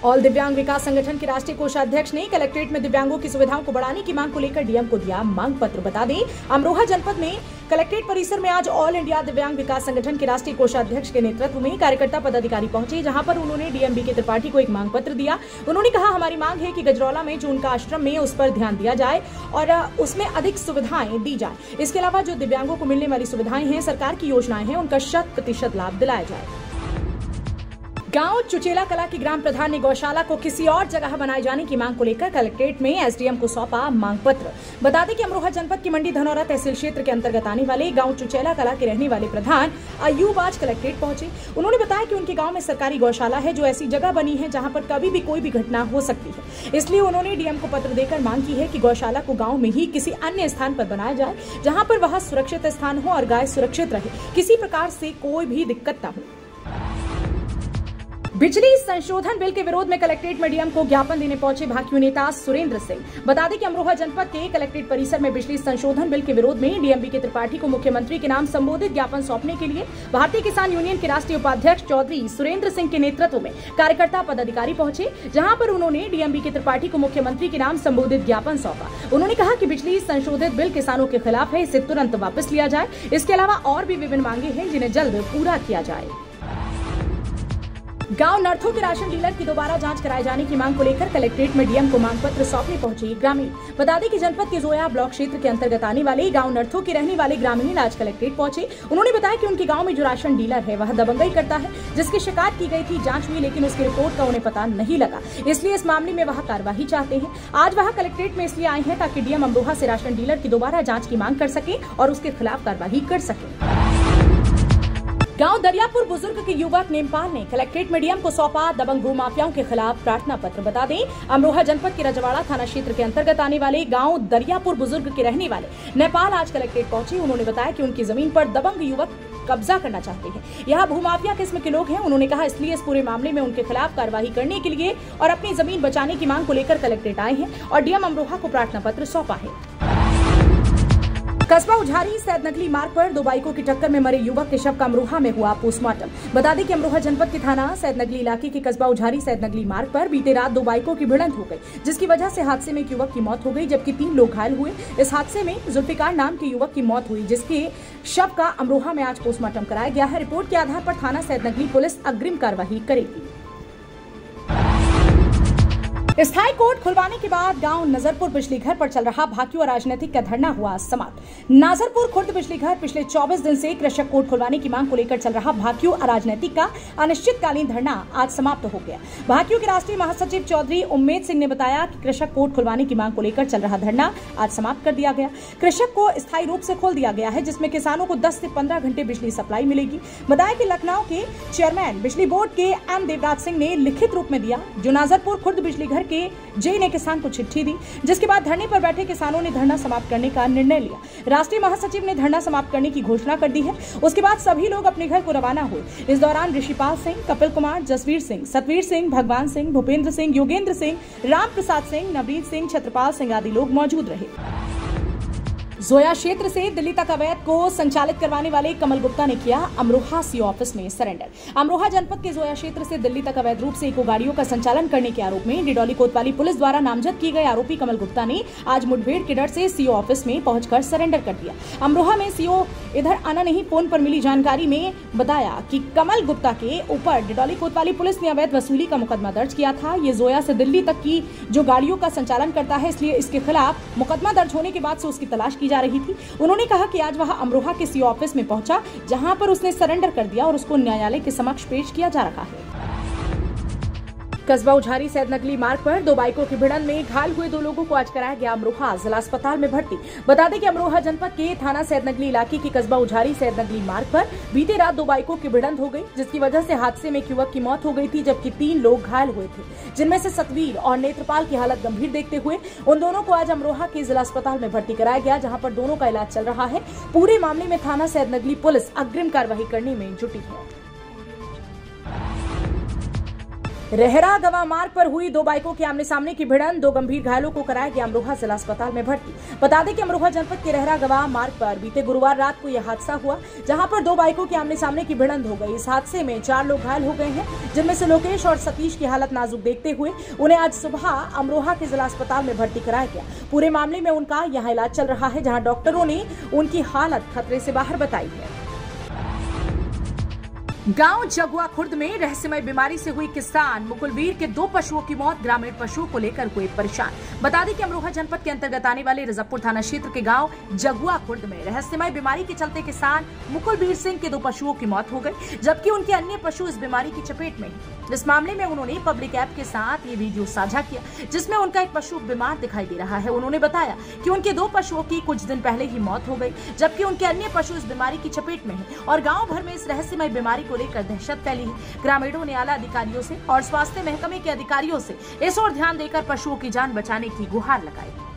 All दिव्यांग विकास संगठन के राष्ट्रीय कोषाध्यक्ष ने कलेक्ट्रेट में दिव्यांगों की सुविधाओं को बढ़ाने की मांग को लेकर डीएम को दिया मांग पत्र। बता दें, अमरोहा जनपद में कलेक्ट्रेट परिसर में आज ऑल इंडिया दिव्यांग विकास संगठन के राष्ट्रीय कोषाध्यक्ष के नेतृत्व में कार्यकर्ता पदाधिकारी पहुंचे, जहां पर उन्होंने डीएम बीके त्रिपाठी को एक मांग पत्र दिया। उन्होंने कहा, हमारी मांग है कि गजरौला में जो उनका आश्रम में उस पर ध्यान दिया जाए और उसमें अधिक सुविधाएं दी जाए। इसके अलावा जो दिव्यांगों को मिलने वाली सुविधाएं हैं, सरकार की योजनाएं हैं, उनका 100% लाभ दिलाया जाए। गांव चुचेला कला की ग्राम प्रधान ने गौशाला को किसी और जगह बनाए जाने की मांग को लेकर कलेक्ट्रेट में एसडीएम को सौंपा मांग पत्र। बता दें कि अमरोहा जनपद की मंडी धनौरा तहसील क्षेत्र के अंतर्गत आने वाले गांव चुचेला कला के रहने वाले प्रधान अयूब आज कलेक्ट्रेट पहुंचे। उन्होंने बताया कि उनके गांव में सरकारी गौशाला है जो ऐसी जगह बनी है जहां पर कभी भी कोई भी घटना हो सकती है। इसलिए उन्होंने डीएम को पत्र देकर मांग की है कि गौशाला को गाँव में ही किसी अन्य स्थान पर बनाया जाए, जहाँ पर वह सुरक्षित स्थान हो और गाय सुरक्षित रहे, किसी प्रकार से कोई भी दिक्कत न हो। बिजली संशोधन बिल के विरोध में कलेक्ट्रेट में डीएम को ज्ञापन देने पहुंचे भाकियू नेता सुरेंद्र सिंह। बता दें कि अमरोहा जनपद के कलेक्ट्रेट परिसर में बिजली संशोधन बिल के विरोध में डीएम बीके त्रिपाठी को मुख्यमंत्री के नाम संबोधित ज्ञापन सौंपने के लिए भारतीय किसान यूनियन के राष्ट्रीय उपाध्यक्ष चौधरी सुरेंद्र सिंह के नेतृत्व में कार्यकर्ता पदाधिकारी पहुंचे, जहां पर उन्होंने डीएम बीके त्रिपाठी को मुख्यमंत्री के नाम संबोधित ज्ञापन सौंपा। उन्होंने कहा कि बिजली संशोधित बिल किसानों के खिलाफ है, इसे तुरंत वापस लिया जाए। इसके अलावा और भी विभिन्न मांगे हैं जिन्हें जल्द पूरा किया जाए। गांव नर्थो के राशन डीलर की दोबारा जांच कराए जाने की मांग को लेकर कलेक्ट्रेट में डीएम को मांग पत्र सौंपने पहुंचे ग्रामीण। बता दें कि जनपद के जोया ब्लॉक क्षेत्र के अंतर्गत आने वाले गांव नर्थो के रहने वाले ग्रामीण आज कलेक्ट्रेट पहुंचे। उन्होंने बताया कि उनके गांव में जो राशन डीलर है वह दबंगई करता है, जिसकी शिकायत की गई थी, जांच हुई, लेकिन उसकी रिपोर्ट का उन्हें पता नहीं लगा। इसलिए इस मामले में वह कार्रवाई चाहते हैं। आज वह कलेक्ट्रेट में इसलिए आए हैं ताकि डीएम अमरोहा से राशन डीलर की दोबारा जाँच की मांग कर सके और उसके खिलाफ कार्रवाई कर सके। गांव दरियापुर बुजुर्ग के युवक नेमपाल ने कलेक्ट्रेट में डीएम को सौंपा दबंग भूमाफियाओं के खिलाफ प्रार्थना पत्र। बता दें, अमरोहा जनपद के रजवाड़ा थाना क्षेत्र के अंतर्गत आने वाले गांव दरियापुर बुजुर्ग के रहने वाले नेपाल आज कलेक्ट्रेट पहुंचे। उन्होंने बताया कि उनकी जमीन पर दबंग युवक कब्जा करना चाहते हैं। यहाँ भूमाफिया किस्म के लोग हैं। उन्होंने कहा, इसलिए इस पूरे मामले में उनके खिलाफ कार्रवाई करने के लिए और अपनी जमीन बचाने की मांग को लेकर कलेक्ट्रेट आए हैं और डीएम अमरोहा को प्रार्थना पत्र सौंपा है। कस्बा उझारी सैदनगली मार्ग पर दो बाइकों की टक्कर में मरे युवक के शव का अमरोहा में हुआ पोस्टमार्टम। बता दें कि अमरोहा जनपद के थाना सैदनगली इलाके के कस्बा उझारी सैदनगली मार्ग पर बीते रात दो बाइकों की भिड़ंत हो गई, जिसकी वजह से हादसे में एक युवक की मौत हो गई, जबकि 3 लोग घायल हुए। इस हादसे में जुल्फिकार नाम के युवक की मौत हुई, जिसके शव का अमरोहा में आज पोस्टमार्टम कराया गया है। रिपोर्ट के आधार पर थाना सैदनगली पुलिस अग्रिम कार्रवाई करेगी। स्थायी कोर्ट खुलवाने के बाद गांव नजरपुर बिजली घर पर चल रहा भाकियू राजनीतिक का धरना हुआ समाप्त। नाजरपुर खुर्द बिजली घर पिछले 24 दिन से कृषक कोर्ट खुलवाने की मांग को लेकर चल रहा भाकियू राजनीतिक का अनिश्चितकालीन धरना आज समाप्त हो गया। भाकियू के राष्ट्रीय महासचिव चौधरी उम्मेद सिंह ने बताया कि कृषक कोर्ट खुलवाने की मांग को लेकर चल रहा धरना आज समाप्त कर दिया गया। कृषक को स्थायी रूप से खोल दिया गया है, जिसमें किसानों को 10 से 15 घंटे बिजली सप्लाई मिलेगी। बताया कि लखनऊ के चेयरमैन बिजली बोर्ड के एम देवराज सिंह ने लिखित रूप में दिया, जो नाजरपुर खुर्द बिजली घर के जे ने किसान को चिट्ठी दी, जिसके बाद धरने पर बैठे किसानों ने धरना समाप्त करने का निर्णय लिया। राष्ट्रीय महासचिव ने धरना समाप्त करने की घोषणा कर दी है। उसके बाद सभी लोग अपने घर को रवाना हुए। इस दौरान ऋषिपाल सिंह, कपिल कुमार, जसवीर सिंह, सतवीर सिंह, भगवान सिंह, भूपेंद्र सिंह, योगेंद्र सिंह, राम प्रसाद सिंह, नवरीत सिंह, छत्रपाल सिंह आदि लोग मौजूद रहे। जोया क्षेत्र से दिल्ली तक अवैध को संचालित करवाने वाले कमल गुप्ता ने किया अमरोहा सीओ ऑफिस में सरेंडर। अमरोहा जनपद के जोया क्षेत्र से दिल्ली तक अवैध रूप से इको गाड़ियों का संचालन करने के आरोप में डिडौली कोतवाली पुलिस द्वारा नामजद किए गए आरोपी कमल गुप्ता ने आज मुठभेड़ के डर से सीओ ऑफिस में पहुंचकर सरेंडर कर दिया। अमरोहा में सीओ इधर आना नहीं, फोन पर मिली जानकारी में बताया कि कमल गुप्ता के ऊपर डिडौली कोतवाली पुलिस ने अवैध वसूली का मुकदमा दर्ज किया था। ये जोया से दिल्ली तक की जो गाड़ियों का संचालन करता है, इसलिए इसके खिलाफ मुकदमा दर्ज होने के बाद से उसकी तलाश की जा रही थी। उन्होंने कहा कि आज वह अमरोहा के सीओ ऑफिस में पहुंचा, जहां पर उसने सरेंडर कर दिया और उसको न्यायालय के समक्ष पेश किया जा रहा है। कस्बा उझारी सैदनगली मार्ग पर दो बाइकों की भिड़ंत में घायल हुए 2 लोगों को आज कराया गया अमरोहा जिला अस्पताल में भर्ती। बता दें कि अमरोहा जनपद के थाना सैदनगली इलाके के कस्बा उझारी सैदनगली मार्ग पर बीते रात 2 बाइकों की भिड़ंत हो गई, जिसकी वजह से हादसे में एक युवक की मौत हो गई थी, जबकि 3 लोग घायल हुए थे, जिनमें से सतवीर और नेत्रपाल की हालत गंभीर देखते हुए उन दोनों को आज अमरोहा के जिला अस्पताल में भर्ती कराया गया, जहाँ पर दोनों का इलाज चल रहा है। पूरे मामले में थाना सैदनगली पुलिस अग्रिम कार्रवाई करने में जुटी है। रेहरा गवा मार्ग पर हुई दो बाइकों के आमने सामने की भिड़ंत, दो गंभीर घायलों को कराया गया अमरोहा जिला अस्पताल में भर्ती। बता दें कि अमरोहा जनपद के रेहरा गवा मार्ग पर बीते गुरुवार रात को यह हादसा हुआ, जहां पर दो बाइकों के आमने सामने की भिड़ंत हो गई। इस हादसे में 4 लोग घायल हो गए हैं, जिनमें से लोकेश और सतीश की हालत नाजुक देखते हुए उन्हें आज सुबह अमरोहा के जिला अस्पताल में भर्ती कराया गया। पूरे मामले में उनका यहाँ इलाज चल रहा है, जहाँ डॉक्टरों ने उनकी हालत खतरे से बाहर बताई है। गांव जगुआ खुर्द में रहस्यमय बीमारी से हुई किसान मुकुलवीर के 2 पशुओं की मौत, ग्रामीण पशुओं को लेकर हुए परेशान। बता दें कि अमरोहा जनपद के अंतर्गत आने वाले रजबपुर थाना क्षेत्र के गांव जगुआ खुर्द में रहस्यमय बीमारी के चलते किसान मुकुलवीर सिंह के 2 पशुओं की मौत हो गई, जबकि उनके अन्य पशु इस बीमारी की चपेट में हैं। इस मामले में उन्होंने पब्लिक ऐप के साथ ये वीडियो साझा किया, जिसमें उनका एक पशु बीमार दिखाई दे रहा है। उन्होंने बताया कि उनके 2 पशुओं की कुछ दिन पहले ही मौत हो गई, जबकि उनके अन्य पशु इस बीमारी की चपेट में हैं और गाँव भर में इस रहस्यमय बीमारी को लेकर दहशत फैली है। ग्रामीणों ने आला अधिकारियों से और स्वास्थ्य महकमे के अधिकारियों से इस ओर ध्यान देकर पशुओं की जान बचाने की गुहार लगाई।